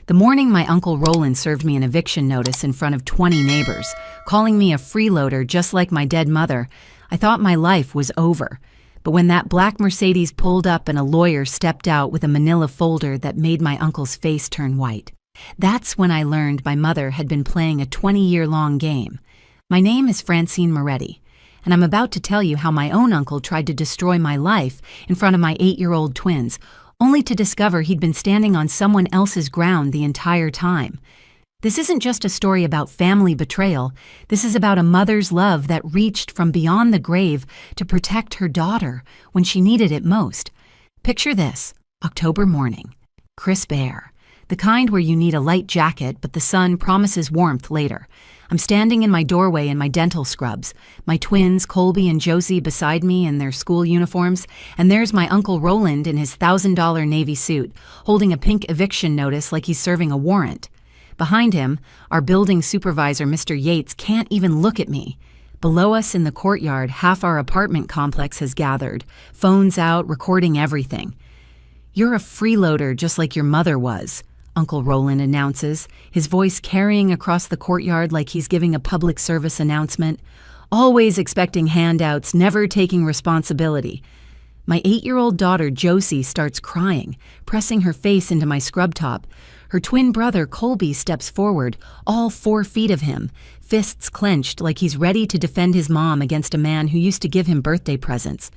The morning my Uncle Roland served me an eviction notice in front of 20 neighbors, calling me a freeloader just like my dead mother, I thought my life was over. But when that black Mercedes pulled up and a lawyer stepped out with a manila folder that made my uncle's face turn white, that's when I learned my mother had been playing a 20-year-long game. My name is Francine Moretti, and I'm about to tell you how my own uncle tried to destroy my life in front of my 8-year-old twins, only to discover he'd been standing on someone else's ground the entire time. This isn't just a story about family betrayal. This is about a mother's love that reached from beyond the grave to protect her daughter when she needed it most. Picture this: October morning, crisp air, the kind where you need a light jacket but the sun promises warmth later. I'm standing in my doorway in my dental scrubs, my twins Colby and Josie beside me in their school uniforms, and there's my Uncle Roland in his $1,000 Navy suit, holding a pink eviction notice like he's serving a warrant. Behind him, our building supervisor, Mr. Yates, can't even look at me. Below us in the courtyard, half our apartment complex has gathered, phones out, recording everything. "You're a freeloader just like your mother was," Uncle Roland announces, his voice carrying across the courtyard like he's giving a public service announcement. Always expecting handouts, never taking responsibility. My 8-year-old daughter Josie starts crying, pressing her face into my scrub top. Her twin brother Colby steps forward, all 4 feet of him, fists clenched like he's ready to defend his mom against a man who used to give him birthday presents.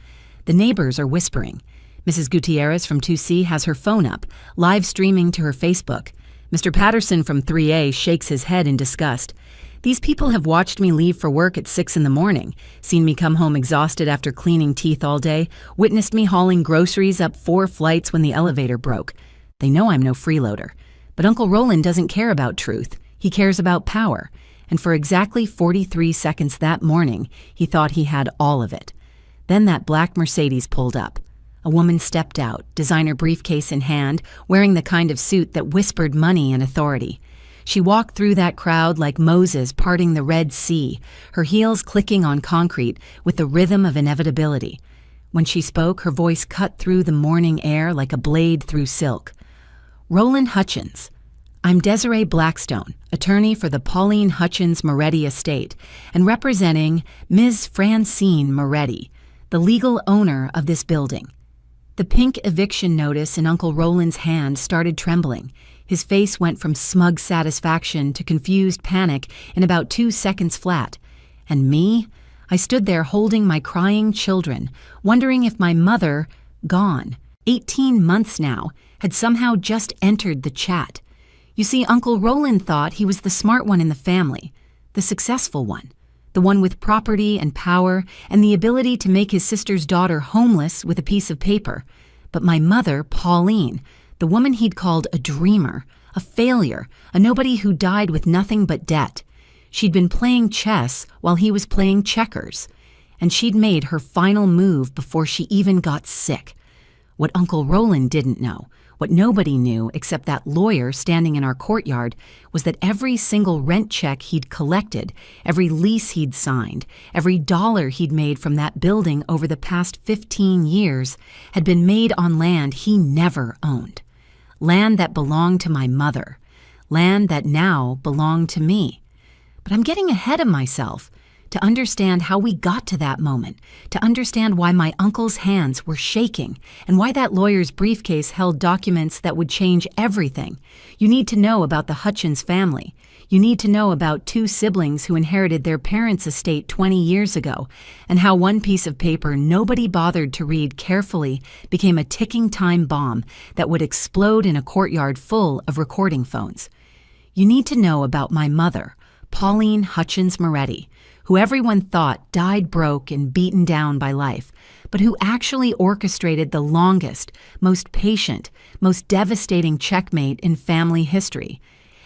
The neighbors are whispering. Mrs. Gutierrez from 2C has her phone up, live streaming to her Facebook. Mr. Patterson from 3A shakes his head in disgust. These people have watched me leave for work at 6 in the morning, seen me come home exhausted after cleaning teeth all day, witnessed me hauling groceries up 4 flights when the elevator broke. They know I'm no freeloader. But Uncle Roland doesn't care about truth. He cares about power. And for exactly 43 seconds that morning, he thought he had all of it. Then that black Mercedes pulled up. A woman stepped out, designer briefcase in hand, wearing the kind of suit that whispered money and authority. She walked through that crowd like Moses parting the Red Sea, her heels clicking on concrete with the rhythm of inevitability. When she spoke, her voice cut through the morning air like a blade through silk. "Roland Hutchins. I'm Desiree Blackstone, attorney for the Pauline Hutchins Moretti estate, and representing Ms. Francine Moretti, the legal owner of this building." The pink eviction notice in Uncle Roland's hand started trembling. His face went from smug satisfaction to confused panic in about 2 seconds flat. And me? I stood there holding my crying children, wondering if my mother, gone, 18 months now, had somehow just entered the chat. You see, Uncle Roland thought he was the smart one in the family, the successful one. The one with property and power and the ability to make his sister's daughter homeless with a piece of paper. But my mother, Pauline, the woman he'd called a dreamer, a failure, a nobody who died with nothing but debt. She'd been playing chess while he was playing checkers, and she'd made her final move before she even got sick. What Uncle Roland didn't know, what nobody knew except that lawyer standing in our courtyard, was that every single rent check he'd collected, every lease he'd signed, every dollar he'd made from that building over the past 15 years had been made on land he never owned. Land that belonged to my mother. Land that now belonged to me. But I'm getting ahead of myself. To understand how we got to that moment, to understand why my uncle's hands were shaking, and why that lawyer's briefcase held documents that would change everything, you need to know about the Hutchins family. You need to know about 2 siblings who inherited their parents' estate 20 years ago, and how one piece of paper nobody bothered to read carefully became a ticking time bomb that would explode in a courtyard full of recording phones. You need to know about my mother, Pauline Hutchins Moretti, who everyone thought died broke and beaten down by life, but who actually orchestrated the longest, most patient, most devastating checkmate in family history.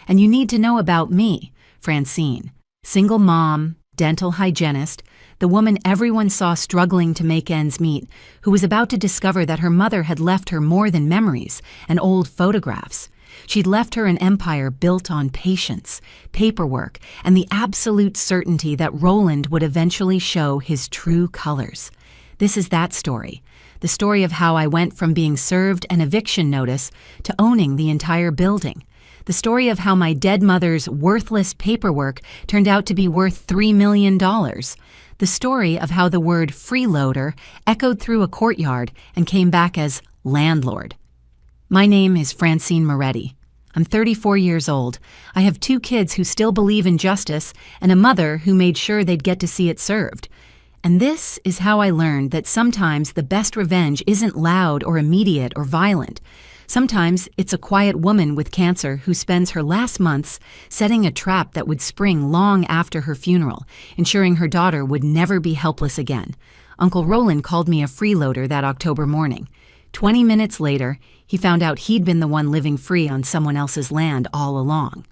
And you need to know about me, Francine, single mom, dental hygienist, the woman everyone saw struggling to make ends meet, who was about to discover that her mother had left her more than memories and old photographs. She'd left her an empire built on patience, paperwork, and the absolute certainty that Roland would eventually show his true colors. This is that story, the story of how I went from being served an eviction notice to owning the entire building, The story of how my dead mother's worthless paperwork turned out to be worth $3 million. The story of how the word freeloader echoed through a courtyard and came back as landlord. My name is Francine Moretti. I'm 34 years old. I have 2 kids who still believe in justice and a mother who made sure they'd get to see it served. And this is how I learned that sometimes the best revenge isn't loud or immediate or violent. Sometimes it's a quiet woman with cancer who spends her last months setting a trap that would spring long after her funeral, ensuring her daughter would never be helpless again. Uncle Roland called me a freeloader that October morning. 20 minutes later, he found out he'd been the one living free on someone else's land all along.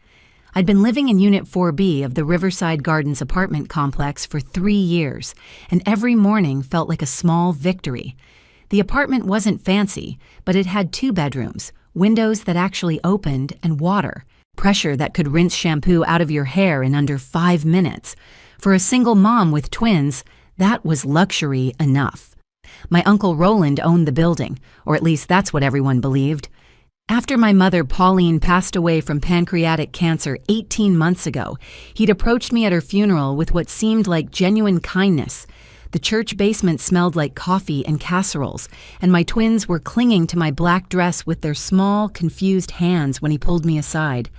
I'd been living in Unit 4B of the Riverside Gardens apartment complex for 3 years, and every morning felt like a small victory. The apartment wasn't fancy, but it had 2 bedrooms, windows that actually opened, and water, pressure that could rinse shampoo out of your hair in under 5 minutes. For a single mom with twins, that was luxury enough. My Uncle Roland owned the building, or at least that's what everyone believed. After my mother Pauline passed away from pancreatic cancer 18 months ago, he'd approached me at her funeral with what seemed like genuine kindness. The church basement smelled like coffee and casseroles, and my twins were clinging to my black dress with their small, confused hands when he pulled me aside.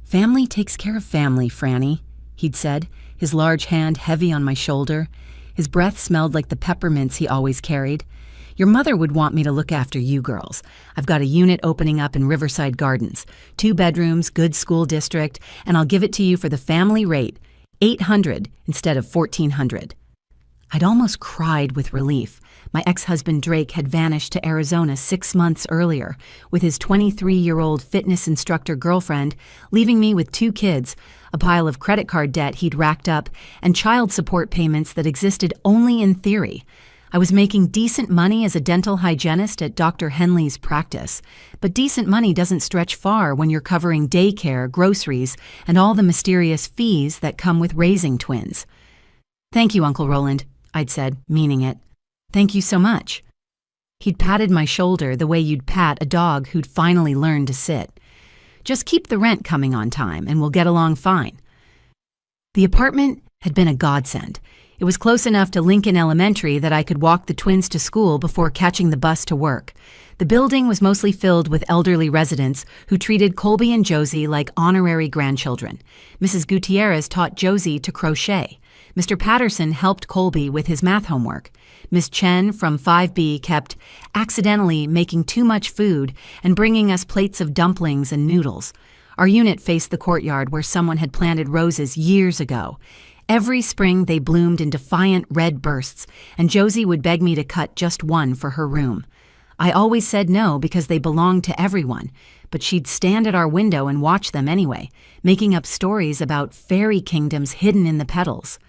"Family takes care of family, Franny," he'd said, his large hand heavy on my shoulder. His breath smelled like the peppermints he always carried. "Your mother would want me to look after you girls. I've got a unit opening up in Riverside Gardens, 2 bedrooms, good school district, and I'll give it to you for the family rate, $800 instead of $1,400. I'd almost cried with relief. My ex-husband Drake had vanished to Arizona 6 months earlier with his 23-year-old fitness instructor girlfriend, leaving me with 2 kids, a pile of credit card debt he'd racked up, and child support payments that existed only in theory. I was making decent money as a dental hygienist at Dr. Henley's practice, but decent money doesn't stretch far when you're covering daycare, groceries, and all the mysterious fees that come with raising twins. "Thank you, Uncle Roland," I'd said, meaning it. "Thank you so much." He'd patted my shoulder the way you'd pat a dog who'd finally learned to sit. "Just keep the rent coming on time, and we'll get along fine." The apartment had been a godsend. It was close enough to Lincoln Elementary that I could walk the twins to school before catching the bus to work. The building was mostly filled with elderly residents who treated Colby and Josie like honorary grandchildren. Mrs. Gutierrez taught Josie to crochet. Mr. Patterson helped Colby with his math homework. Miss Chen from 5B kept accidentally making too much food and bringing us plates of dumplings and noodles. Our unit faced the courtyard where someone had planted roses years ago. Every spring they bloomed in defiant red bursts, and Josie would beg me to cut just one for her room. I always said no because they belonged to everyone, but she'd stand at our window and watch them anyway, making up stories about fairy kingdoms hidden in the petals.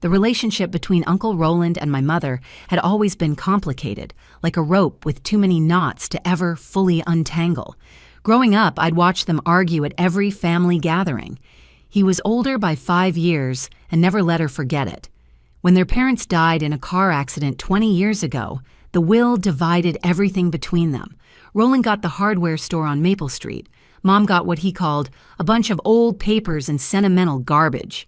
The relationship between Uncle Roland and my mother had always been complicated, like a rope with too many knots to ever fully untangle. Growing up, I'd watch them argue at every family gathering. He was older by 5 years and never let her forget it. When their parents died in a car accident 20 years ago, the will divided everything between them. Roland got the hardware store on Maple Street. Mom got what he called a bunch of old papers and sentimental garbage.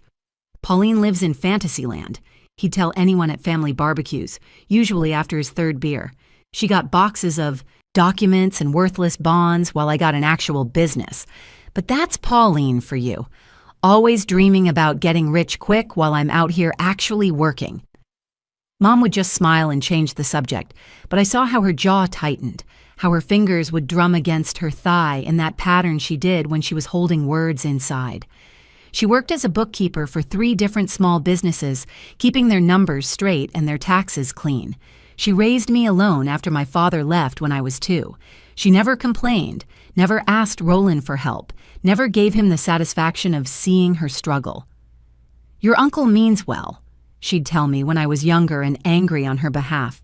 Pauline lives in Fantasyland, he'd tell anyone at family barbecues, usually after his 3rd beer. She got boxes of documents and worthless bonds while I got an actual business. But that's Pauline for you. Always dreaming about getting rich quick while I'm out here actually working. Mom would just smile and change the subject, but I saw how her jaw tightened, how her fingers would drum against her thigh in that pattern she did when she was holding words inside. She worked as a bookkeeper for 3 different small businesses, keeping their numbers straight and their taxes clean. She raised me alone after my father left when I was 2. She never complained, never asked Roland for help, never gave him the satisfaction of seeing her struggle. "Your uncle means well," she'd tell me when I was younger and angry on her behalf.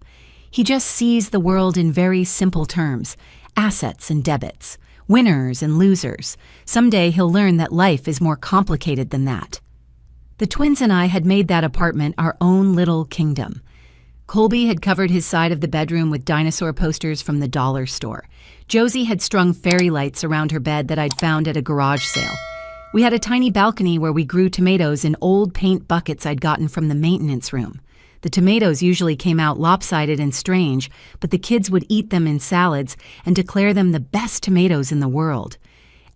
"He just sees the world in very simple terms, assets and debits, winners and losers. Someday he'll learn that life is more complicated than that." The twins and I had made that apartment our own little kingdom. Colby had covered his side of the bedroom with dinosaur posters from the dollar store. Josie had strung fairy lights around her bed that I'd found at a garage sale. We had a tiny balcony where we grew tomatoes in old paint buckets I'd gotten from the maintenance room. The tomatoes usually came out lopsided and strange, but the kids would eat them in salads and declare them the best tomatoes in the world.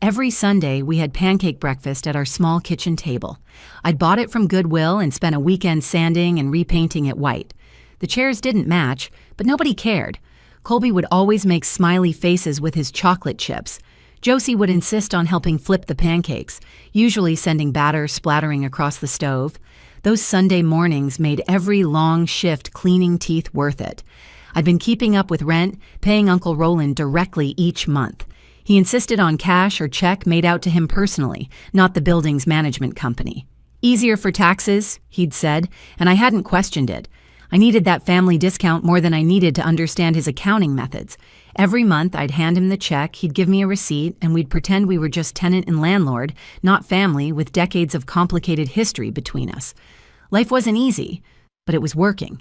Every Sunday, we had pancake breakfast at our small kitchen table. I'd bought it from Goodwill and spent a weekend sanding and repainting it white. The chairs didn't match, but nobody cared. Colby would always make smiley faces with his chocolate chips. Josie would insist on helping flip the pancakes, usually sending batter splattering across the stove. Those Sunday mornings made every long shift cleaning teeth worth it. I'd been keeping up with rent, paying Uncle Roland directly each month. He insisted on cash or check made out to him personally, not the building's management company. Easier for taxes, he'd said, and I hadn't questioned it. I needed that family discount more than I needed to understand his accounting methods. Every month, I'd hand him the check, he'd give me a receipt, and we'd pretend we were just tenant and landlord, not family with decades of complicated history between us. Life wasn't easy, but it was working.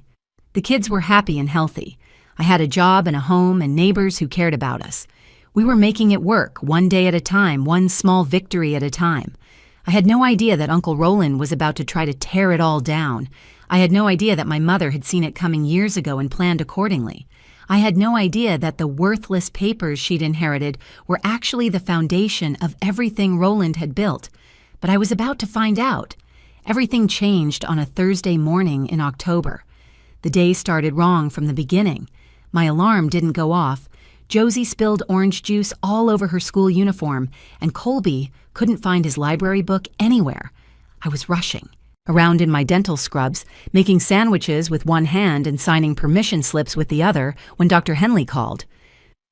The kids were happy and healthy. I had a job and a home and neighbors who cared about us. We were making it work, one day at a time, one small victory at a time. I had no idea that Uncle Roland was about to try to tear it all down. I had no idea that my mother had seen it coming years ago and planned accordingly. I had no idea that the worthless papers she'd inherited were actually the foundation of everything Roland had built. But I was about to find out. Everything changed on a Thursday morning in October. The day started wrong from the beginning. My alarm didn't go off. Josie spilled orange juice all over her school uniform, and Colby couldn't find his library book anywhere. I was rushing around in my dental scrubs, making sandwiches with one hand and signing permission slips with the other when Dr. Henley called.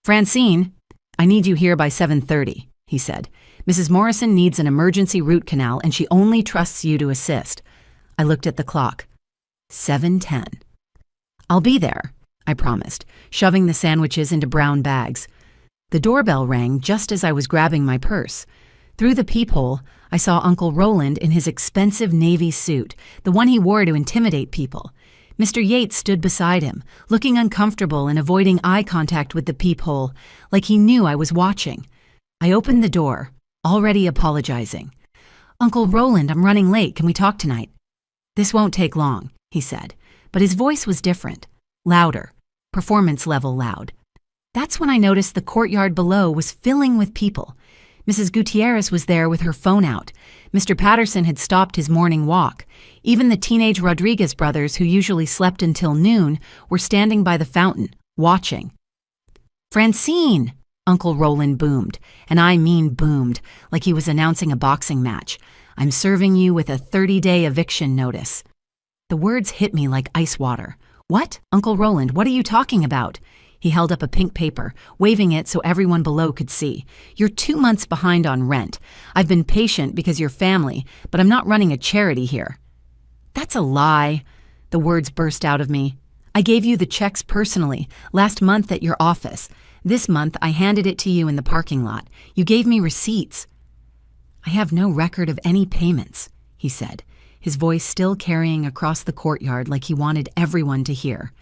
"Francine, I need you here by 7:30, he said. "Mrs. Morrison needs an emergency root canal and she only trusts you to assist." I looked at the clock. 7:10. "I'll be there," I promised, shoving the sandwiches into brown bags. The doorbell rang just as I was grabbing my purse. Through the peephole, I saw Uncle Roland in his expensive navy suit, the one he wore to intimidate people. Mr. Yates stood beside him, looking uncomfortable and avoiding eye contact with the peephole, like he knew I was watching. I opened the door, already apologizing. "Uncle Roland, I'm running late. Can we talk tonight?" "This won't take long," he said, but his voice was different, louder, performance level loud. That's when I noticed the courtyard below was filling with people. Mrs. Gutierrez was there with her phone out. Mr. Patterson had stopped his morning walk. Even the teenage Rodriguez brothers, who usually slept until noon, were standing by the fountain, watching. "Francine!" Uncle Roland boomed, and I mean boomed, like he was announcing a boxing match. "I'm serving you with a 30-day eviction notice." The words hit me like ice water. "What? Uncle Roland, what are you talking about?" He held up a pink paper, waving it so everyone below could see. "You're 2 months behind on rent. I've been patient because you're family, but I'm not running a charity here." "That's a lie." The words burst out of me. "I gave you the checks personally, last month at your office. This month I handed it to you in the parking lot. You gave me receipts." "I have no record of any payments," he said, his voice still carrying across the courtyard like he wanted everyone to hear.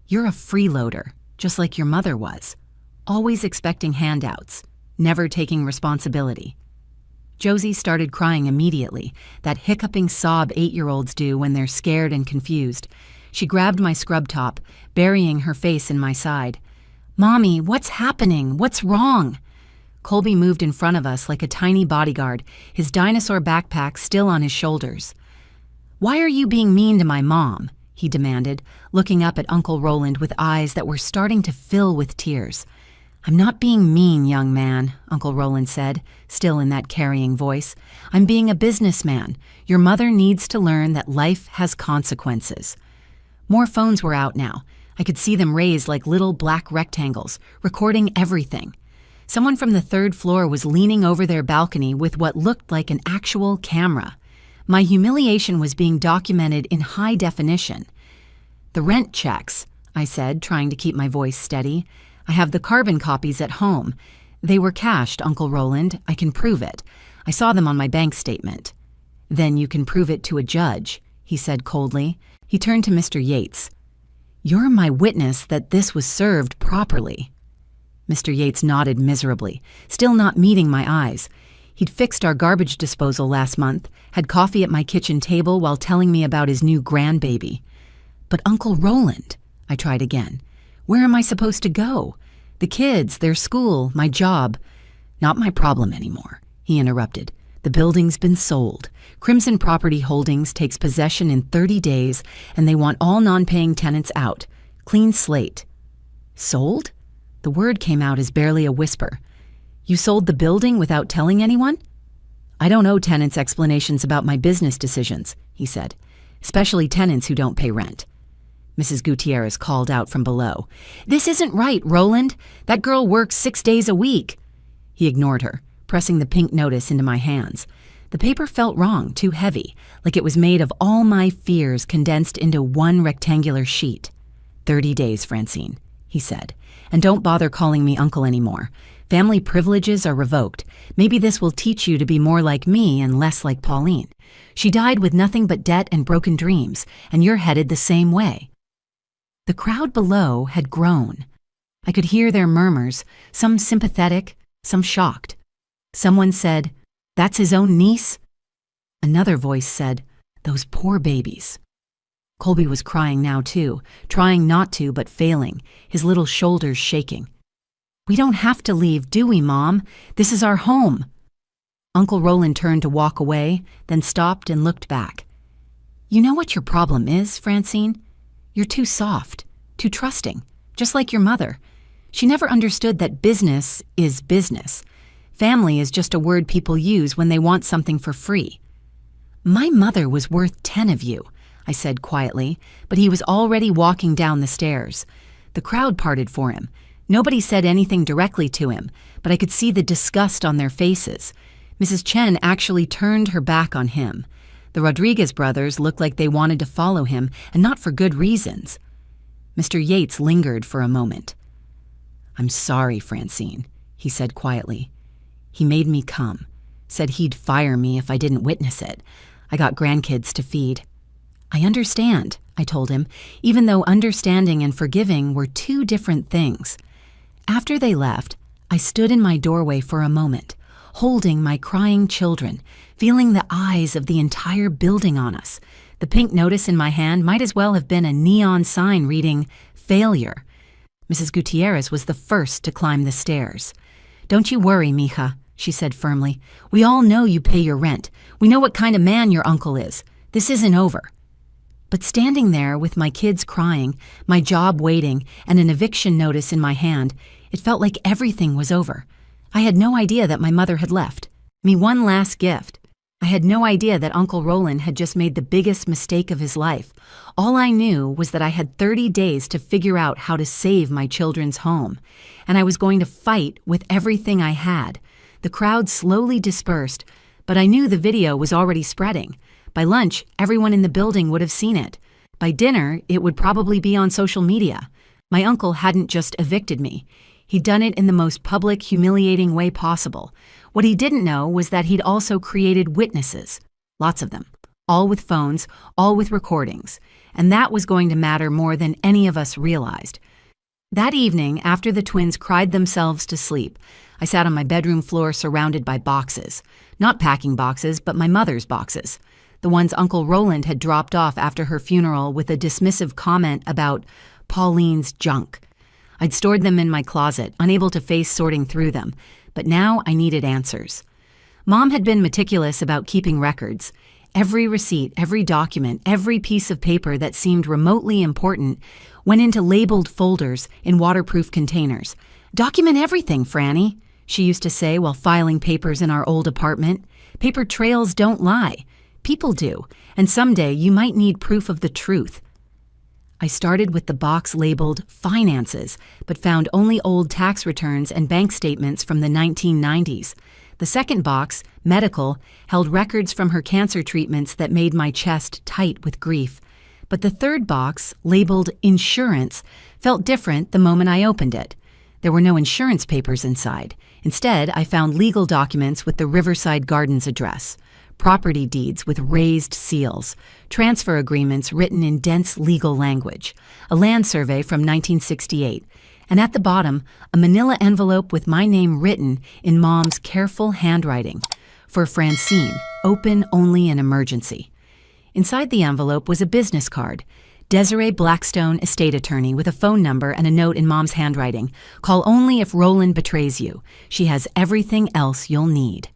"You're a freeloader, just like your mother was, always expecting handouts, never taking responsibility." Josie started crying immediately, that hiccuping sob 8-year-olds do when they're scared and confused. She grabbed my scrub top, burying her face in my side. "Mommy, what's happening? What's wrong?" Colby moved in front of us like a tiny bodyguard, his dinosaur backpack still on his shoulders. "Why are you being mean to my mom?" he demanded, looking up at Uncle Roland with eyes that were starting to fill with tears. "I'm not being mean, young man," Uncle Roland said, still in that carrying voice. "I'm being a businessman. Your mother needs to learn that life has consequences." More phones were out now. I could see them raised like little black rectangles, recording everything. Someone from the 3rd floor was leaning over their balcony with what looked like an actual camera. My humiliation was being documented in high definition. "The rent checks," I said, trying to keep my voice steady. "I have the carbon copies at home. They were cashed, Uncle Roland. I can prove it. I saw them on my bank statement." "Then you can prove it to a judge," he said coldly. He turned to Mr. Yates. You're my witness that this was served properly." Mr. Yates nodded miserably, still not meeting my eyes. He'd fixed our garbage disposal last month, had coffee at my kitchen table while telling me about his new grandbaby. "But Uncle Roland," I tried again. "Where am I supposed to go? The kids, their school, my job." "Not my problem anymore," he interrupted. "The building's been sold. Crimson Property Holdings takes possession in 30 days, and they want all non-paying tenants out. Clean slate." "Sold?" The word came out as barely a whisper. "You sold the building without telling anyone?" "I don't owe tenants explanations about my business decisions," he said, "especially tenants who don't pay rent." Mrs. Gutierrez called out from below. "This isn't right, Roland. That girl works 6 days a week." He ignored her, pressing the pink notice into my hands. The paper felt wrong, too heavy, like it was made of all my fears condensed into one rectangular sheet. 30 days, Francine," he said, "and don't bother calling me uncle anymore. Family privileges are revoked. Maybe this will teach you to be more like me and less like Pauline. She died with nothing but debt and broken dreams, and you're headed the same way." The crowd below had grown. I could hear their murmurs, some sympathetic, some shocked. Someone said, "That's his own niece?" Another voice said, "Those poor babies." Colby was crying now too, trying not to but failing, his little shoulders shaking. "We don't have to leave, do we, Mom? This is our home." Uncle Roland turned to walk away, then stopped and looked back. "You know what your problem is, Francine? You're too soft, too trusting, just like your mother. She never understood that business is business. Family is just a word people use when they want something for free." "My mother was worth 10 of you," I said quietly, but he was already walking down the stairs. The crowd parted for him. Nobody said anything directly to him, but I could see the disgust on their faces. Mrs. Chen actually turned her back on him. The Rodriguez brothers looked like they wanted to follow him, and not for good reasons. Mr. Yates lingered for a moment. "I'm sorry, Francine," he said quietly. "He made me come, said he'd fire me if I didn't witness it. I got grandkids to feed." "I understand," I told him, even though understanding and forgiving were two different things. After they left, I stood in my doorway for a moment, holding my crying children, feeling the eyes of the entire building on us. The pink notice in my hand might as well have been a neon sign reading, "Failure." Mrs. Gutierrez was the first to climb the stairs. "Don't you worry, mija," she said firmly. "We all know you pay your rent. We know what kind of man your uncle is. This isn't over." But standing there with my kids crying, my job waiting, and an eviction notice in my hand, it felt like everything was over. I had no idea that my mother had left me one last gift. I had no idea that Uncle Roland had just made the biggest mistake of his life. All I knew was that I had 30 days to figure out how to save my children's home, and I was going to fight with everything I had. The crowd slowly dispersed, but I knew the video was already spreading. By lunch, everyone in the building would have seen it. By dinner, it would probably be on social media. My uncle hadn't just evicted me. He'd done it in the most public, humiliating way possible. What he didn't know was that he'd also created witnesses. Lots of them. All with phones, all with recordings. And that was going to matter more than any of us realized. That evening, after the twins cried themselves to sleep, I sat on my bedroom floor surrounded by boxes. Not packing boxes, but my mother's boxes. The ones Uncle Roland had dropped off after her funeral with a dismissive comment about Pauline's junk. I'd stored them in my closet, unable to face sorting through them, but now I needed answers. Mom had been meticulous about keeping records. Every receipt, every document, every piece of paper that seemed remotely important went into labeled folders in waterproof containers. "Document everything, Franny," she used to say while filing papers in our old apartment. "Paper trails don't lie. People do, and someday you might need proof of the truth." I started with the box labeled Finances, but found only old tax returns and bank statements from the 1990s. The second box, Medical, held records from her cancer treatments that made my chest tight with grief. But the third box, labeled Insurance, felt different the moment I opened it. There were no insurance papers inside. Instead, I found legal documents with the Riverside Gardens address, property deeds with raised seals, transfer agreements written in dense legal language, a land survey from 1968, and at the bottom, a manila envelope with my name written in Mom's careful handwriting, for Francine, open only in emergency. Inside the envelope was a business card, Desiree Blackstone, estate attorney, with a phone number and a note in Mom's handwriting. Call only if Roland betrays you. She has everything else you'll need.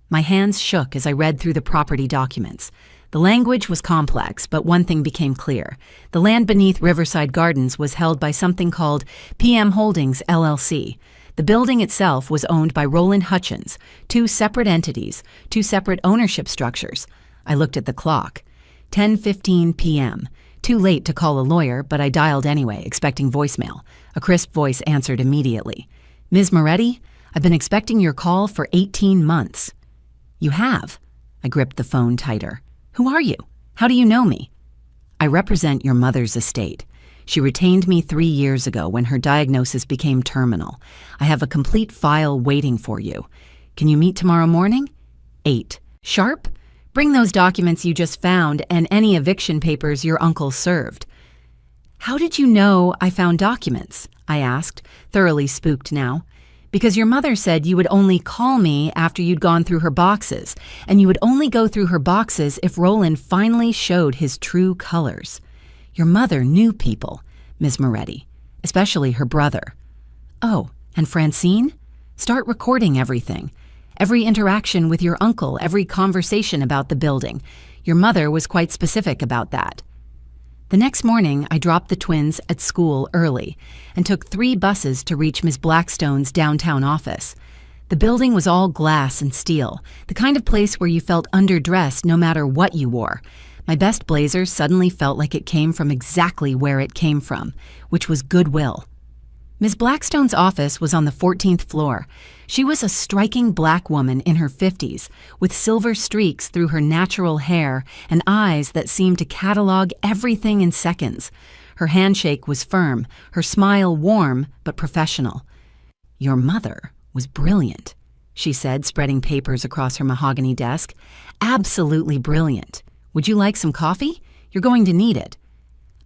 My hands shook as I read through the property documents. The language was complex, but one thing became clear. The land beneath Riverside Gardens was held by something called PM Holdings, LLC. The building itself was owned by Roland Hutchins, two separate entities, two separate ownership structures. I looked at the clock. 10:15 p.m. Too late to call a lawyer, but I dialed anyway, expecting voicemail. A crisp voice answered immediately. Ms. Moretti, I've been expecting your call for 18 months. You have? I gripped the phone tighter. Who are you? How do you know me? I represent your mother's estate. She retained me 3 years ago when her diagnosis became terminal. I have a complete file waiting for you. Can you meet tomorrow morning? 8. Sharp? Bring those documents you just found and any eviction papers your uncle served. How did you know I found documents? I asked, thoroughly spooked now. Because your mother said you would only call me after you'd gone through her boxes, and you would only go through her boxes if Roland finally showed his true colors. Your mother knew people, Ms. Moretti, especially her brother. Oh, and Francine? Start recording everything. Every interaction with your uncle, every conversation about the building. Your mother was quite specific about that. The next morning, I dropped the twins at school early and took 3 buses to reach Ms. Blackstone's downtown office. The building was all glass and steel, the kind of place where you felt underdressed no matter what you wore. My best blazer suddenly felt like it came from exactly where it came from, which was goodwill. Ms. Blackstone's office was on the 14th floor. She was a striking black woman in her 50s, with silver streaks through her natural hair and eyes that seemed to catalog everything in seconds. Her handshake was firm, her smile warm but professional. Your mother was brilliant, she said, spreading papers across her mahogany desk. Absolutely brilliant. Would you like some coffee? You're going to need it.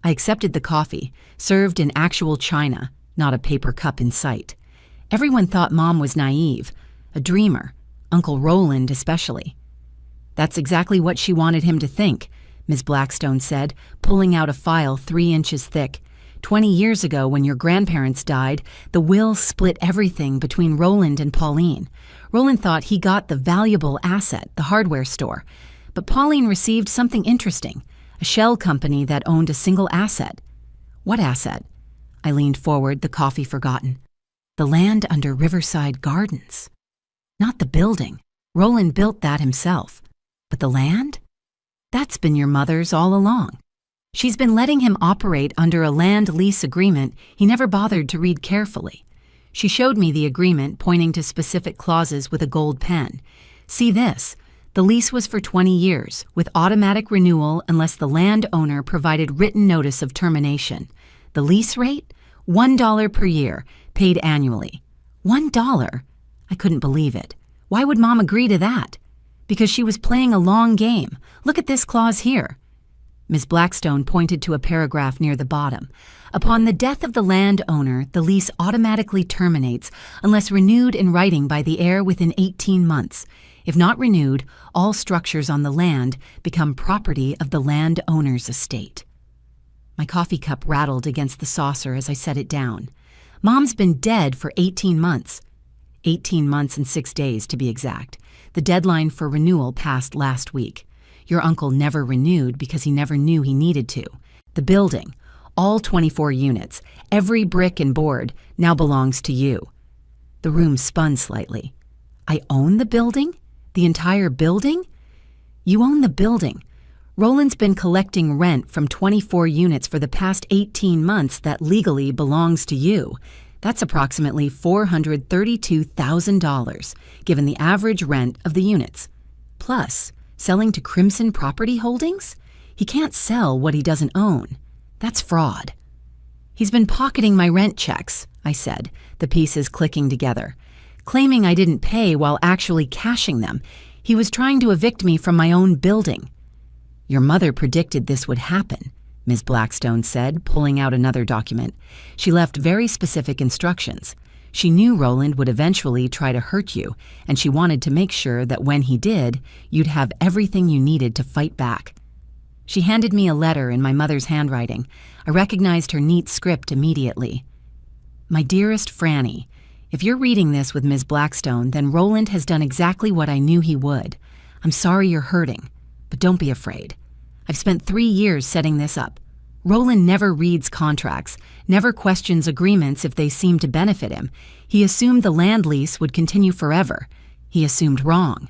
I accepted the coffee, served in actual china, not a paper cup in sight. Everyone thought Mom was naive, a dreamer, Uncle Roland especially. That's exactly what she wanted him to think, Ms. Blackstone said, pulling out a file 3 inches thick. 20 years ago, when your grandparents died, the will split everything between Roland and Pauline. Roland thought he got the valuable asset, the hardware store. But Pauline received something interesting, a shell company that owned a single asset. What asset? I leaned forward, the coffee forgotten. The land under Riverside Gardens. Not the building. Roland built that himself. But the land? That's been your mother's all along. She's been letting him operate under a land lease agreement he never bothered to read carefully. She showed me the agreement, pointing to specific clauses with a gold pen. See this. The lease was for 20 years, with automatic renewal unless the landowner provided written notice of termination. The lease rate? $1 per year, paid annually. $1? I couldn't believe it. Why would Mom agree to that? Because she was playing a long game. Look at this clause here. Ms. Blackstone pointed to a paragraph near the bottom. Upon the death of the landowner, the lease automatically terminates unless renewed in writing by the heir within 18 months. If not renewed, all structures on the land become property of the landowner's estate. My coffee cup rattled against the saucer as I set it down. Mom's been dead for 18 months. 18 months and 6 days, to be exact. The deadline for renewal passed last week. Your uncle never renewed because he never knew he needed to. The building, all 24 units, every brick and board, now belongs to you. The room spun slightly. I own the building? The entire building? You own the building. Roland's been collecting rent from 24 units for the past 18 months that legally belongs to you. That's approximately $432,000, given the average rent of the units. Plus, selling to Crimson Property Holdings? He can't sell what he doesn't own. That's fraud. He's been pocketing my rent checks, I said, the pieces clicking together. Claiming I didn't pay while actually cashing them. He was trying to evict me from my own building. Your mother predicted this would happen, Ms. Blackstone said, pulling out another document. She left very specific instructions. She knew Roland would eventually try to hurt you, and she wanted to make sure that when he did, you'd have everything you needed to fight back. She handed me a letter in my mother's handwriting. I recognized her neat script immediately. My dearest Franny, if you're reading this with Ms. Blackstone, then Roland has done exactly what I knew he would. I'm sorry you're hurting, but don't be afraid. I've spent 3 years setting this up. Roland never reads contracts, never questions agreements if they seem to benefit him. He assumed the land lease would continue forever. He assumed wrong.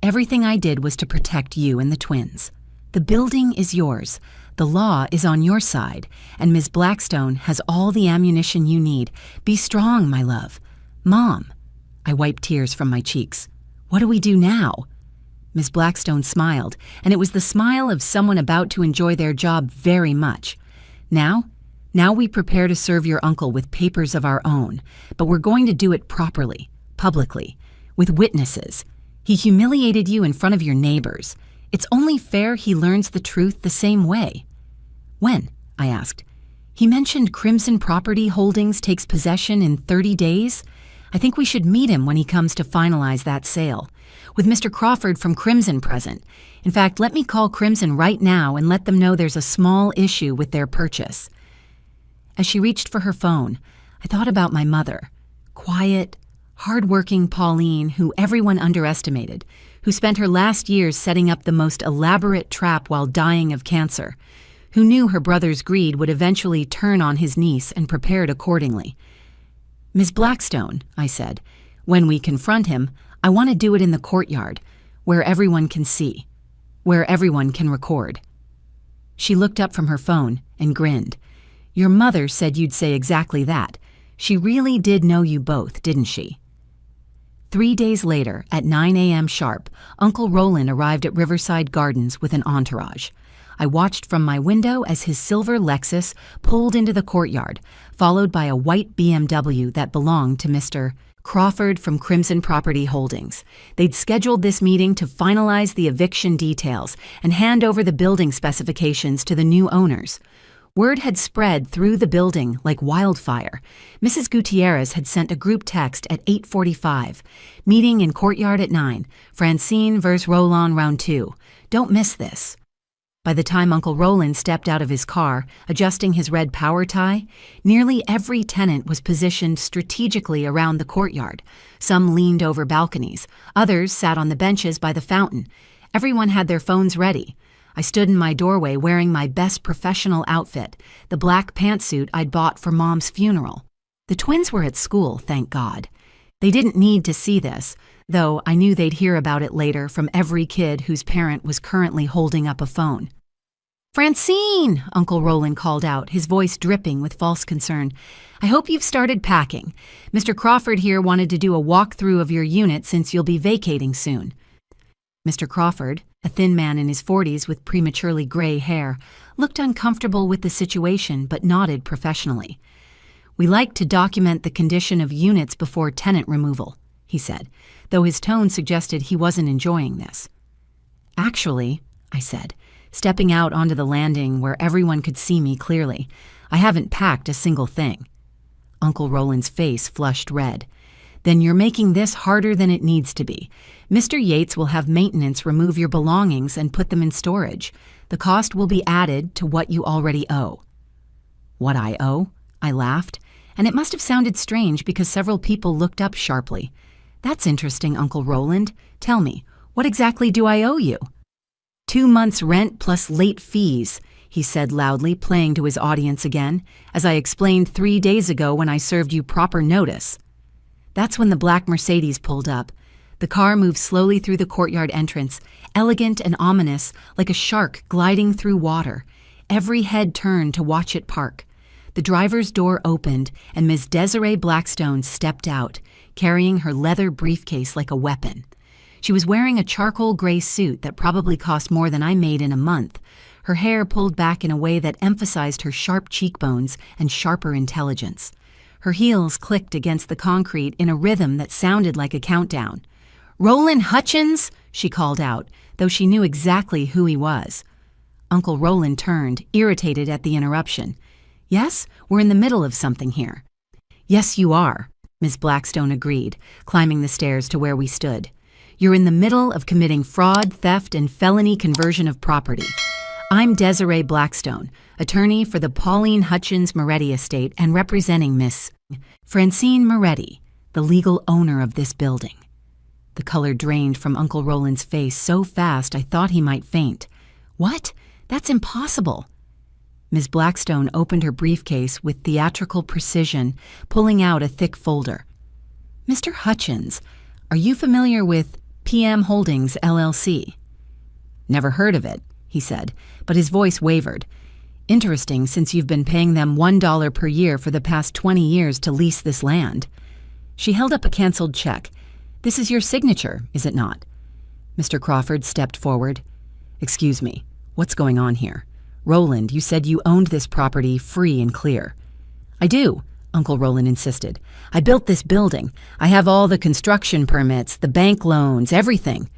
Everything I did was to protect you and the twins. The building is yours. The law is on your side, and Ms. Blackstone has all the ammunition you need. Be strong, my love. Mom. I wiped tears from my cheeks. What do we do now? Ms. Blackstone smiled, and it was the smile of someone about to enjoy their job very much. Now we prepare to serve your uncle with papers of our own, but we're going to do it properly, publicly, with witnesses. He humiliated you in front of your neighbors. It's only fair he learns the truth the same way. When? I asked. He mentioned Crimson Property Holdings takes possession in 30 days. I think we should meet him when he comes to finalize that sale, with Mr. Crawford from Crimson present. In fact, let me call Crimson right now and let them know there's a small issue with their purchase. As she reached for her phone, I thought about my mother. Quiet, hard-working Pauline, who everyone underestimated, who spent her last years setting up the most elaborate trap while dying of cancer, who knew her brother's greed would eventually turn on his niece and prepared accordingly. Ms. Blackstone, I said, when we confront him, I want to do it in the courtyard, where everyone can see, where everyone can record. She looked up from her phone and grinned. Your mother said you'd say exactly that. She really did know you both, didn't she? 3 days later, at 9 a.m. sharp, Uncle Roland arrived at Riverside Gardens with an entourage. I watched from my window as his silver Lexus pulled into the courtyard, followed by a white BMW that belonged to Mr. Crawford from Crimson Property Holdings. They'd scheduled this meeting to finalize the eviction details and hand over the building specifications to the new owners. Word had spread through the building like wildfire. Mrs. Gutierrez had sent a group text at 8:45. Meeting in courtyard at 9. Francine vs. Roland round 2. Don't miss this. By the time Uncle Roland stepped out of his car, adjusting his red power tie, nearly every tenant was positioned strategically around the courtyard. Some leaned over balconies. Others sat on the benches by the fountain. Everyone had their phones ready. I stood in my doorway wearing my best professional outfit, the black pantsuit I'd bought for Mom's funeral. The twins were at school, thank God. They didn't need to see this, though I knew they'd hear about it later from every kid whose parent was currently holding up a phone. Francine, Uncle Roland called out, his voice dripping with false concern. I hope you've started packing. Mr. Crawford here wanted to do a walkthrough of your unit since you'll be vacating soon. Mr. Crawford, a thin man in his 40s with prematurely gray hair, looked uncomfortable with the situation but nodded professionally. We like to document the condition of units before tenant removal, he said, though his tone suggested he wasn't enjoying this. Actually, I said, stepping out onto the landing where everyone could see me clearly, I haven't packed a single thing. Uncle Roland's face flushed red. Then you're making this harder than it needs to be. Mr. Yates will have maintenance remove your belongings and put them in storage. The cost will be added to what you already owe. What I owe? I laughed, and it must have sounded strange because several people looked up sharply. That's interesting, Uncle Roland. Tell me, what exactly do I owe you? 2 months' rent plus late fees, he said loudly, playing to his audience again, as I explained 3 days ago when I served you proper notice. That's when the black Mercedes pulled up. The car moved slowly through the courtyard entrance, elegant and ominous, like a shark gliding through water. Every head turned to watch it park. The driver's door opened, and Ms. Desiree Blackstone stepped out, carrying her leather briefcase like a weapon. She was wearing a charcoal gray suit that probably cost more than I made in a month, her hair pulled back in a way that emphasized her sharp cheekbones and sharper intelligence. Her heels clicked against the concrete in a rhythm that sounded like a countdown. "Roland Hutchins!" she called out, though she knew exactly who he was. Uncle Roland turned, irritated at the interruption. "Yes, we're in the middle of something here." "Yes, you are," Ms. Blackstone agreed, climbing the stairs to where we stood. "You're in the middle of committing fraud, theft, and felony conversion of property. I'm Desiree Blackstone, attorney for the Pauline Hutchins Moretti estate and representing Miss Francine Moretti, the legal owner of this building." The color drained from Uncle Roland's face so fast I thought he might faint. "What? That's impossible." Ms. Blackstone opened her briefcase with theatrical precision, pulling out a thick folder. "Mr. Hutchins, are you familiar with PM Holdings, LLC?" "Never heard of it," he said, but his voice wavered. "Interesting, since you've been paying them $1 per year for the past 20 years to lease this land." She held up a canceled check. "This is your signature, is it not?" Mr. Crawford stepped forward. "Excuse me, what's going on here? Roland, you said you owned this property free and clear." "I do," Uncle Roland insisted. "I built this building. I have all the construction permits, the bank loans, everything."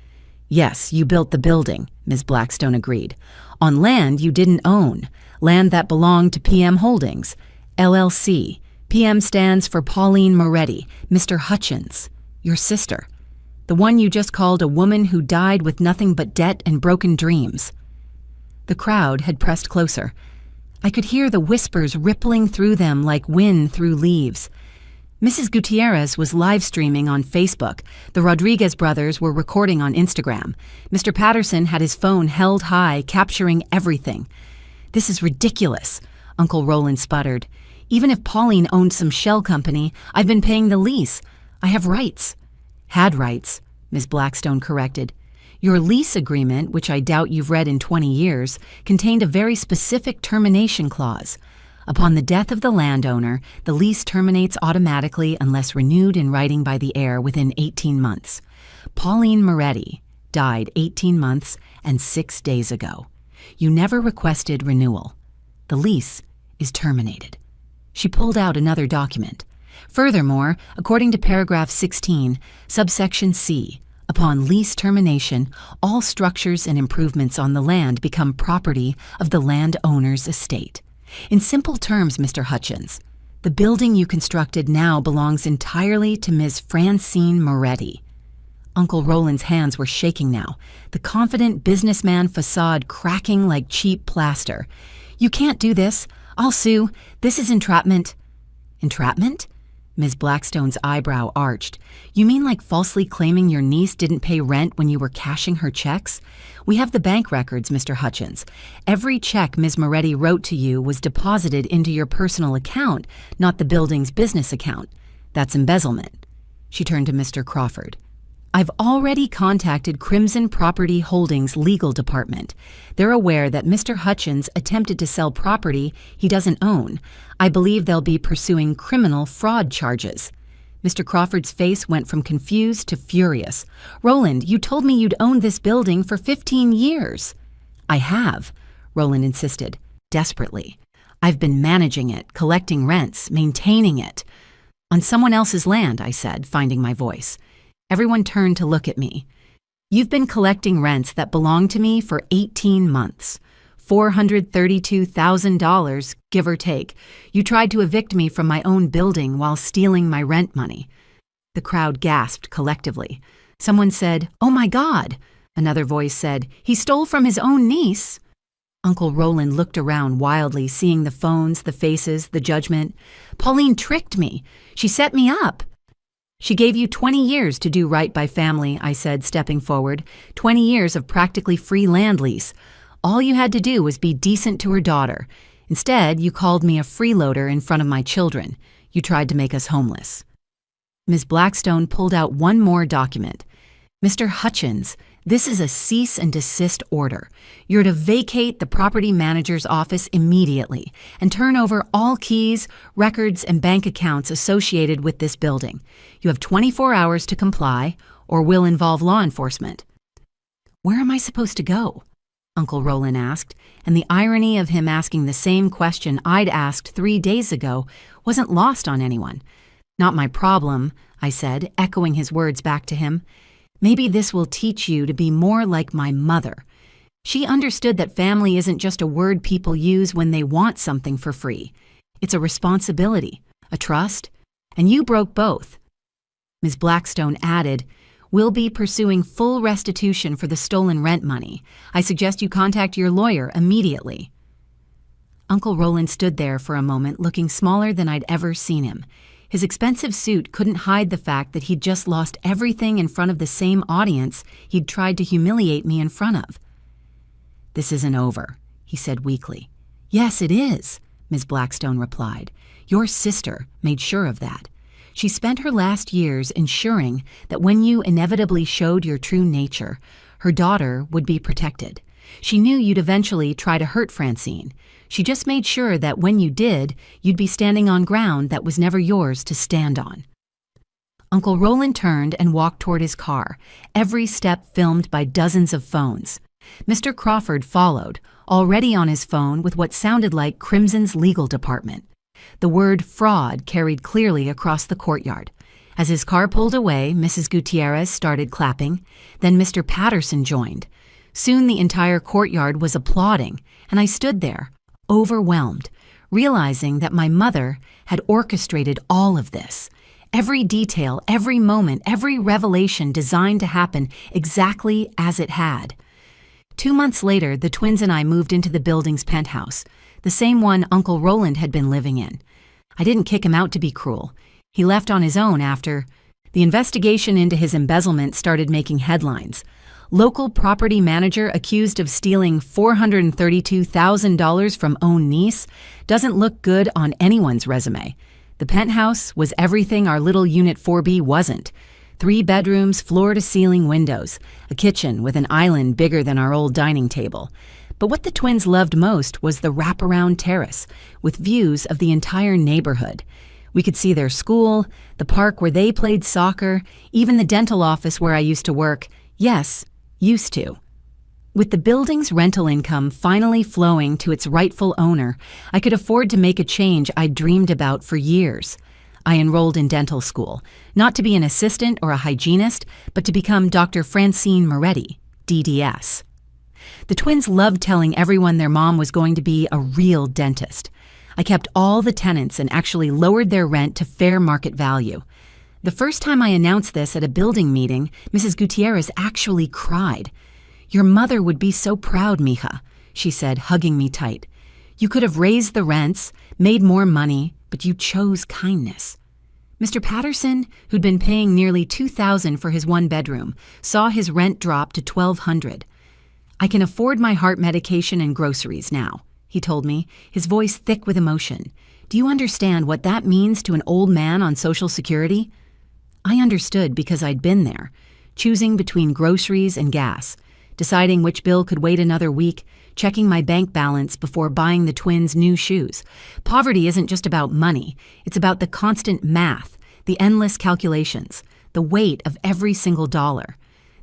"Yes, you built the building," Ms. Blackstone agreed. "On land you didn't own, land that belonged to PM Holdings, LLC. PM stands for Pauline Moretti, Mr. Hutchins, your sister, the one you just called a woman who died with nothing but debt and broken dreams." The crowd had pressed closer. I could hear the whispers rippling through them like wind through leaves. Mrs. Gutierrez was live streaming on Facebook. The Rodriguez brothers were recording on Instagram. Mr. Patterson had his phone held high, capturing everything. "This is ridiculous," Uncle Roland sputtered. "Even if Pauline owned some shell company, I've been paying the lease. I have rights." "Had rights," Ms. Blackstone corrected. "Your lease agreement, which I doubt you've read in 20 years, contained a very specific termination clause. Upon the death of the landowner, the lease terminates automatically unless renewed in writing by the heir within 18 months. Pauline Moretti died 18 months and 6 days ago. You never requested renewal. The lease is terminated." She pulled out another document. "Furthermore, according to paragraph 16, subsection C, upon lease termination, all structures and improvements on the land become property of the landowner's estate. In simple terms, Mr. Hutchins, the building you constructed now belongs entirely to Ms. Francine Moretti." Uncle Roland's hands were shaking now, the confident businessman facade cracking like cheap plaster. "You can't do this. I'll sue. This is entrapment." "Entrapment?" Ms. Blackstone's eyebrow arched. "You mean like falsely claiming your niece didn't pay rent when you were cashing her checks? We have the bank records, Mr. Hutchins. Every check Ms. Moretti wrote to you was deposited into your personal account, not the building's business account. That's embezzlement." She turned to Mr. Crawford. "I've already contacted Crimson Property Holdings legal department. They're aware that Mr. Hutchins attempted to sell property he doesn't own. I believe they'll be pursuing criminal fraud charges." Mr. Crawford's face went from confused to furious. "Roland, you told me you'd owned this building for 15 years. "I have," Roland insisted, desperately. "I've been managing it, collecting rents, maintaining it." "On someone else's land," I said, finding my voice. Everyone turned to look at me. "You've been collecting rents that belong to me for 18 months. $432,000, give or take. You tried to evict me from my own building while stealing my rent money." The crowd gasped collectively. Someone said, "Oh my God!" Another voice said, "He stole from his own niece." Uncle Roland looked around wildly, seeing the phones, the faces, the judgment. "Pauline tricked me. She set me up." "She gave you 20 years to do right by family," I said, stepping forward. 20 years of practically free land lease. All you had to do was be decent to her daughter. Instead, you called me a freeloader in front of my children. You tried to make us homeless." Ms. Blackstone pulled out one more document. "Mr. Hutchins, this is a cease and desist order. You're to vacate the property manager's office immediately and turn over all keys, records, and bank accounts associated with this building. You have 24 hours to comply or will involve law enforcement." "Where am I supposed to go?" Uncle Roland asked, and the irony of him asking the same question I'd asked 3 days ago wasn't lost on anyone. Not my problem, I said, echoing his words back to him. Maybe this will teach you to be more like my mother. She understood that family isn't just a word people use when they want something for free. It's a responsibility, a trust, and you broke both. Ms. Blackstone added, "We'll be pursuing full restitution for the stolen rent money. I suggest you contact your lawyer immediately." Uncle Roland stood there for a moment, looking smaller than I'd ever seen him. His expensive suit couldn't hide the fact that he'd just lost everything in front of the same audience he'd tried to humiliate me in front of. "This isn't over," he said weakly. "Yes, it is," Ms. Blackstone replied. "Your sister made sure of that. She spent her last years ensuring that when you inevitably showed your true nature, her daughter would be protected. She knew you'd eventually try to hurt Francine. She just made sure that when you did, you'd be standing on ground that was never yours to stand on." Uncle Roland turned and walked toward his car, every step filmed by dozens of phones. Mr. Crawford followed, already on his phone with what sounded like Crimson's legal department. The word fraud carried clearly across the courtyard. As his car pulled away, Mrs. Gutierrez started clapping. Then Mr. Patterson joined. Soon the entire courtyard was applauding, and I stood there, overwhelmed, realizing that my mother had orchestrated all of this. Every detail, every moment, every revelation designed to happen exactly as it had. 2 months later, the twins and I moved into the building's penthouse, the same one Uncle Roland had been living in. I didn't kick him out to be cruel. He left on his own after the investigation into his embezzlement started making headlines. Local property manager accused of stealing $432,000 from own niece doesn't look good on anyone's resume. The penthouse was everything our little Unit 4B wasn't. 3 bedrooms, floor-to-ceiling windows, a kitchen with an island bigger than our old dining table. But what the twins loved most was the wraparound terrace, with views of the entire neighborhood. We could see their school, the park where they played soccer, even the dental office where I used to work. Yes, used to. With the building's rental income finally flowing to its rightful owner, I could afford to make a change I'd dreamed about for years. I enrolled in dental school, not to be an assistant or a hygienist, but to become Dr. Francine Moretti, DDS. The twins loved telling everyone their mom was going to be a real dentist. I kept all the tenants and actually lowered their rent to fair market value. The first time I announced this at a building meeting, Mrs. Gutierrez actually cried. "Your mother would be so proud, mija," she said, hugging me tight. "You could have raised the rents, made more money, but you chose kindness." Mr. Patterson, who'd been paying nearly $2,000 for his 1 bedroom, saw his rent drop to $1,200. "I can afford my heart medication and groceries now," he told me, his voice thick with emotion. "Do you understand what that means to an old man on Social Security?" I understood because I'd been there, choosing between groceries and gas, deciding which bill could wait another week, checking my bank balance before buying the twins new shoes. Poverty isn't just about money. It's about the constant math, the endless calculations, the weight of every single dollar.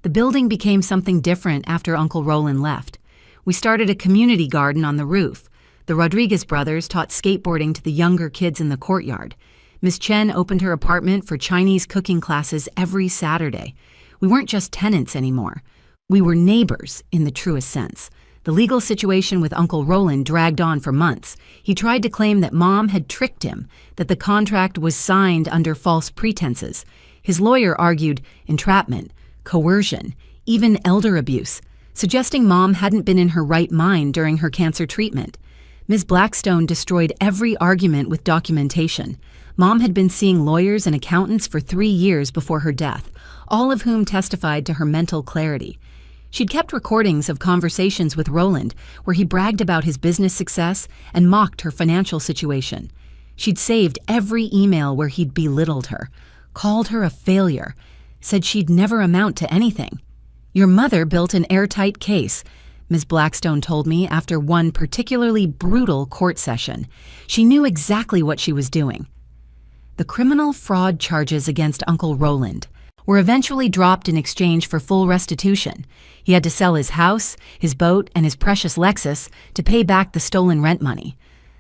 The building became something different after Uncle Roland left. We started a community garden on the roof. The Rodriguez brothers taught skateboarding to the younger kids in the courtyard. Miss Chen opened her apartment for Chinese cooking classes every Saturday. We weren't just tenants anymore. We were neighbors in the truest sense. The legal situation with Uncle Roland dragged on for months. He tried to claim that Mom had tricked him, that the contract was signed under false pretenses. His lawyer argued entrapment, coercion, even elder abuse, suggesting Mom hadn't been in her right mind during her cancer treatment. Ms. Blackstone destroyed every argument with documentation. Mom had been seeing lawyers and accountants for 3 years before her death, all of whom testified to her mental clarity. She'd kept recordings of conversations with Roland where he bragged about his business success and mocked her financial situation. She'd saved every email where he'd belittled her, called her a failure, said she'd never amount to anything. "Your mother built an airtight case," Ms. Blackstone told me after one particularly brutal court session. She knew exactly what she was doing. The criminal fraud charges against Uncle Roland, were eventually dropped in exchange for full restitution. He had to sell his house, his boat, and his precious Lexus to pay back the stolen rent money.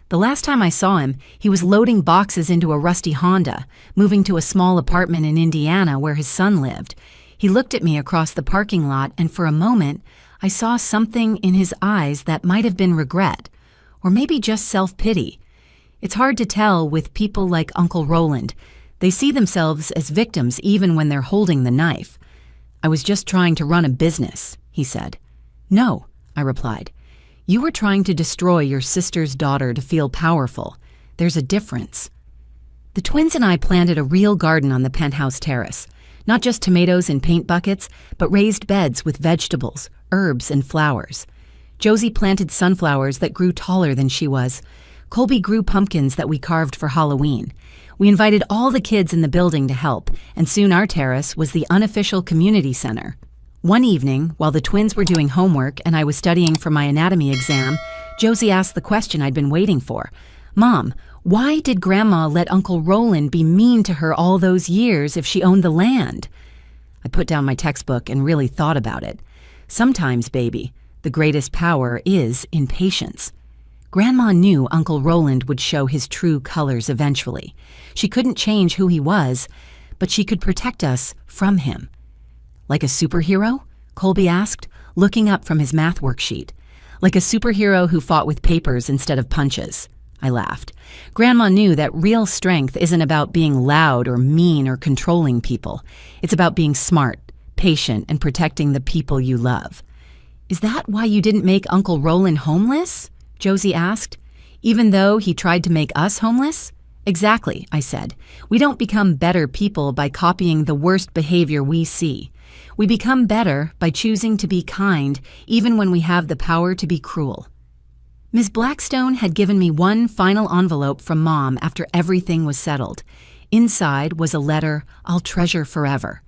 The last time I saw him, he was loading boxes into a rusty Honda, moving to a small apartment in Indiana where his son lived. He looked at me across the parking lot, and for a moment, I saw something in his eyes that might have been regret, or maybe just self-pity. It's hard to tell with people like Uncle Roland. They see themselves as victims even when they're holding the knife. "I was just trying to run a business," he said. "No," I replied. "You were trying to destroy your sister's daughter to feel powerful. There's a difference." The twins and I planted a real garden on the penthouse terrace. Not just tomatoes in paint buckets, but raised beds with vegetables, herbs, and flowers. Josie planted sunflowers that grew taller than she was. Colby grew pumpkins that we carved for Halloween. We invited all the kids in the building to help, and soon our terrace was the unofficial community center. One evening, while the twins were doing homework and I was studying for my anatomy exam, Josie asked the question I'd been waiting for. "Mom, why did Grandma let Uncle Roland be mean to her all those years if she owned the land?" I put down my textbook and really thought about it. Sometimes, baby, the greatest power is in patience. Grandma knew Uncle Roland would show his true colors eventually. She couldn't change who he was, but she could protect us from him. "Like a superhero?" Colby asked, looking up from his math worksheet. "Like a superhero who fought with papers instead of punches." I laughed. Grandma knew that real strength isn't about being loud or mean or controlling people. It's about being smart, patient, and protecting the people you love. "Is that why you didn't make Uncle Roland homeless?" Josie asked. "Even though he tried to make us homeless?" "Exactly," I said. "We don't become better people by copying the worst behavior we see. We become better by choosing to be kind even when we have the power to be cruel." Ms. Blackstone had given me one final envelope from Mom after everything was settled. Inside was a letter I'll treasure forever.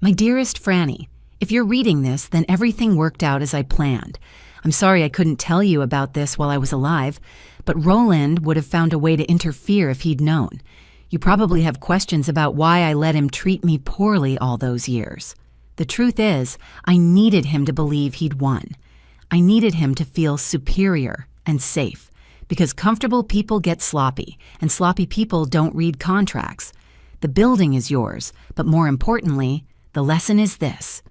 "My dearest Franny, if you're reading this, then everything worked out as I planned. I'm sorry I couldn't tell you about this while I was alive, but Roland would have found a way to interfere if he'd known. You probably have questions about why I let him treat me poorly all those years. The truth is, I needed him to believe he'd won. I needed him to feel superior and safe, because comfortable people get sloppy, and sloppy people don't read contracts. The building is yours, but more importantly, the lesson is this.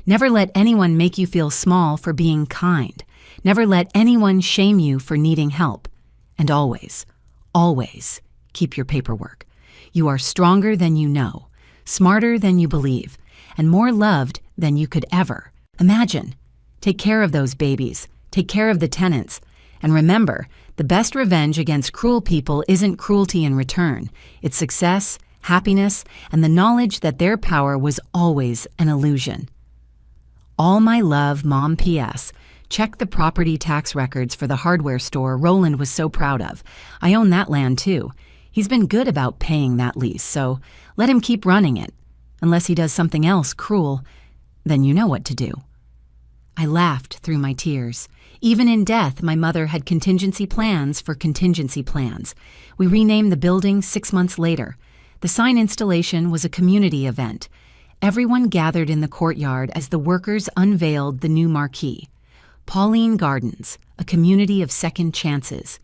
Never let anyone make you feel small for being kind. Never let anyone shame you for needing help. And always, always keep your paperwork. You are stronger than you know, smarter than you believe, and more loved than you could ever imagine. Take care of those babies. Take care of the tenants. And remember, the best revenge against cruel people isn't cruelty in return. It's success, happiness, and the knowledge that their power was always an illusion. All my love, Mom. P.S. Check the property tax records for the hardware store Roland was so proud of. I own that land too. He's been good about paying that lease, so let him keep running it. Unless he does something else cruel, then you know what to do. I laughed through my tears. Even in death, my mother had contingency plans for contingency plans. We renamed the building 6 months later. The sign installation was a community event. Everyone gathered in the courtyard as the workers unveiled the new marquee. Pauline Gardens, a community of second chances.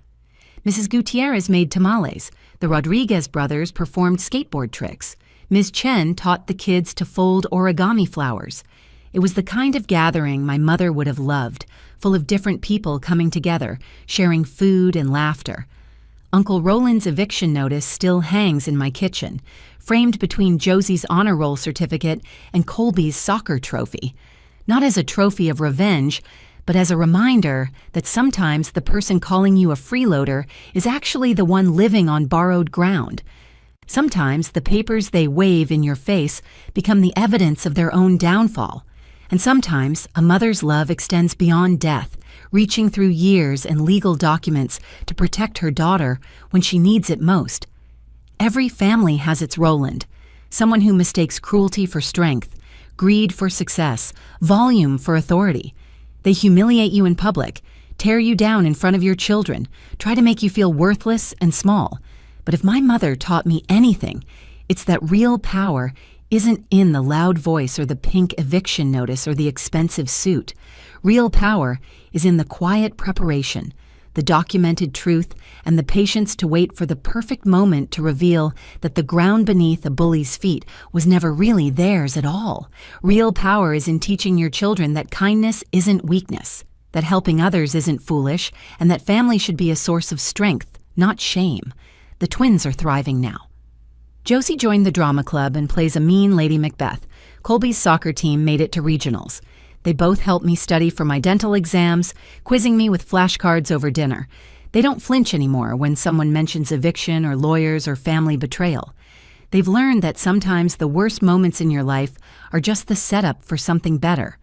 Mrs. Gutierrez made tamales. The Rodriguez brothers performed skateboard tricks. Ms. Chen taught the kids to fold origami flowers. It was the kind of gathering my mother would have loved, full of different people coming together, sharing food and laughter. Uncle Roland's eviction notice still hangs in my kitchen, framed between Josie's honor roll certificate and Colby's soccer trophy. Not as a trophy of revenge, but as a reminder that sometimes the person calling you a freeloader is actually the one living on borrowed ground. Sometimes the papers they wave in your face become the evidence of their own downfall. And sometimes a mother's love extends beyond death, reaching through years and legal documents to protect her daughter when she needs it most. Every family has its Roland, someone who mistakes cruelty for strength, greed for success, volume for authority. They humiliate you in public, tear you down in front of your children, try to make you feel worthless and small. But if my mother taught me anything, it's that real power isn't in the loud voice or the pink eviction notice or the expensive suit. Real power is in the quiet preparation, the documented truth, and the patience to wait for the perfect moment to reveal that the ground beneath a bully's feet was never really theirs at all. Real power is in teaching your children that kindness isn't weakness, that helping others isn't foolish, and that family should be a source of strength, not shame. The twins are thriving now. Josie joined the drama club and plays a mean Lady Macbeth. Colby's soccer team made it to regionals. They both helped me study for my dental exams, quizzing me with flashcards over dinner. They don't flinch anymore when someone mentions eviction or lawyers or family betrayal. They've learned that sometimes the worst moments in your life are just the setup for something better.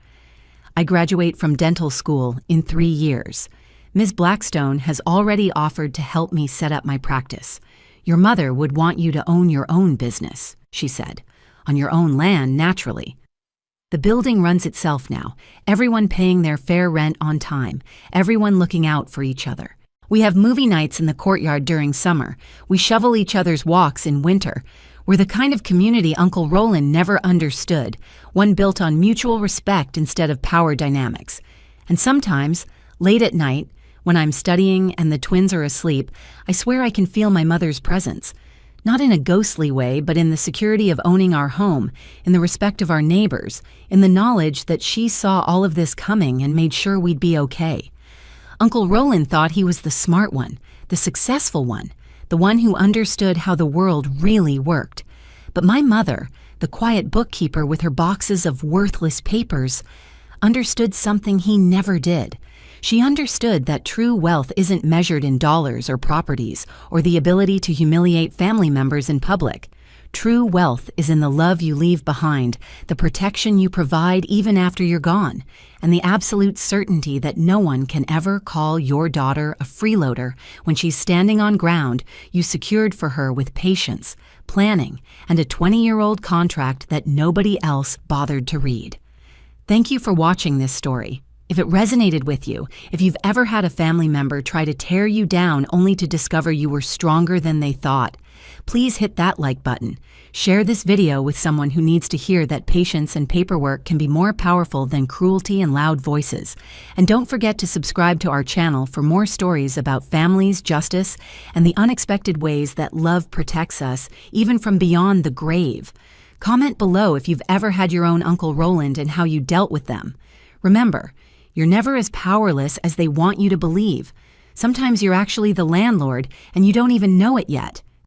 I graduate from dental school in 3 years. Ms. Blackstone has already offered to help me set up my practice. Your mother would want you to own your own business, she said. On your own land, naturally. The building runs itself now, everyone paying their fair rent on time, everyone looking out for each other. We have movie nights in the courtyard during summer. We shovel each other's walks in winter. We're the kind of community Uncle Roland never understood, one built on mutual respect instead of power dynamics. And sometimes, late at night, when I'm studying and the twins are asleep, I swear I can feel my mother's presence. Not in a ghostly way, but in the security of owning our home, in the respect of our neighbors, in the knowledge that she saw all of this coming and made sure we'd be okay. Uncle Roland thought he was the smart one, the successful one, the one who understood how the world really worked. But my mother, the quiet bookkeeper with her boxes of worthless papers, understood something he never did. She understood that true wealth isn't measured in dollars or properties or the ability to humiliate family members in public. True wealth is in the love you leave behind, the protection you provide even after you're gone, and the absolute certainty that no one can ever call your daughter a freeloader when she's standing on ground you secured for her with patience, planning, and a 20-year-old contract that nobody else bothered to read. Thank you for watching this story. If it resonated with you, if you've ever had a family member try to tear you down only to discover you were stronger than they thought, please hit that like button. Share this video with someone who needs to hear that patience and paperwork can be more powerful than cruelty and loud voices. And don't forget to subscribe to our channel for more stories about families, justice, and the unexpected ways that love protects us, even from beyond the grave. Comment below if you've ever had your own Uncle Roland and how you dealt with them. Remember, you're never as powerless as they want you to believe. Sometimes you're actually the landlord and you don't even know it yet.